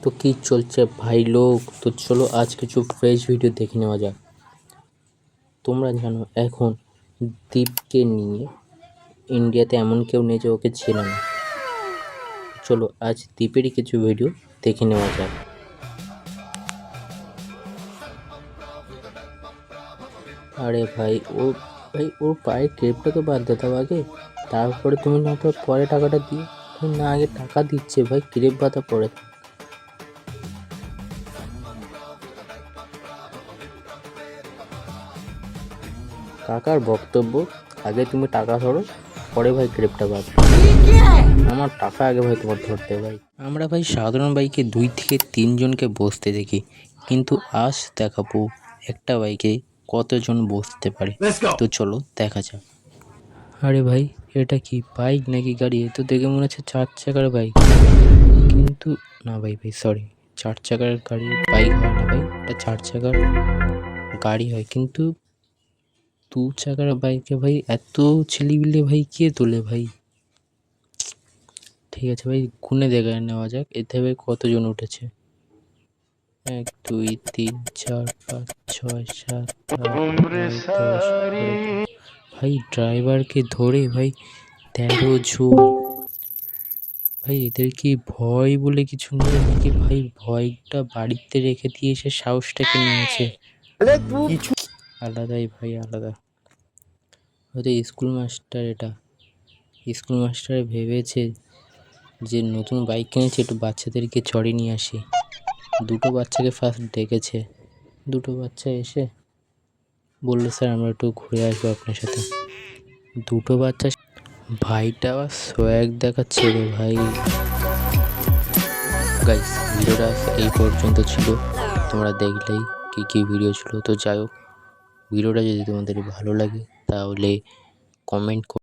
তো কি চলছে ভাই লোক, তো চলো আজ কিছু ফ্রেশ ভিডিও দেখে নেওয়া যাক। তোমরা জানো এখন দীপকে নিয়ে ইন্ডিয়াতে এমন কেউ নেই যে ওকে চেনে না। চলো আজ দীপেরই কিছু ভিডিও দেখে নেওয়া যাক। আরে ভাই ওর পায়ে ক্রেপটা তো বাদ দাও আগে, তারপরে তুমি না তো পরে টাকাটা দিও। না আগে টাকা দিচ্ছে ভাই, ক্রেপ বাঁধা পরে। কাকার বক্তব্য, আগে তুমি টাকা ধরো, পরে ভাই ক্রেপটা বাদ। আমার টাকা আগে ভাই তোমার ধরতে ভাই। আমরা ভাই সাধারণ বাইকে 2 থেকে 3 জনকে বসতে দেখি, কিন্তু আজ দেখাবো একটা বাইকে কতজন বসতে পারে। তো চলো দেখা যাক। আরে ভাই এটা কি বাইক নাকি গাড়ি? এ তো দেখে মনে হচ্ছে 4 চাকার বাইক, কিন্তু না ভাই সরি, 4 চাকার গাড়ি বাইক হয় না ভাই, এটা 4 চাকার গাড়ি হয়। কিন্তু 2 চাকার বাইকে ভাই এত ছেলেপিলে ভাই কে তোলে ভাই? ঠিক আছে ভাই, গুনে দেখে নেওয়া যাক এতে ভাই কতজন উঠেছে। 1 2 3 4 5 6 7 8 9 10 11। ভাই ড্রাইভারকে ধরে ভাই 13 জন। ভাই এদের কি ভয় বলে কিছু নেই নাকি? ভাই ভয়টা বাড়িতে রেখে দিয়ে এসে সাহসটাকে নিয়েছে। আলাদাই ভাই আলাদা। হয়তো স্কুল মাস্টার, এটা স্কুল মাস্টার ভেবেছে যে নতুন বাইক কিনেছে, একটু বাচ্চাদেরকে চড়ে নিয়ে আসি। 2টো বাচ্চাকে ফার্স্ট ডেকেছে, 2টো বাচ্চা এসে বললো স্যার আমরা একটু ঘুরে আসবো আপনার সাথে। 2টো বাচ্চা, ভাইটা আবার সোয়াগ দেখাচ্ছে রে ভাই। গাইস ভিডিওটা এই পর্যন্ত ছিল, তোমরা দেখলেই কি ভিডিও ছিল। তো যাই হোক, ভিডিওটা যদি তোমাদের ভালো লাগে তাহলে কমেন্ট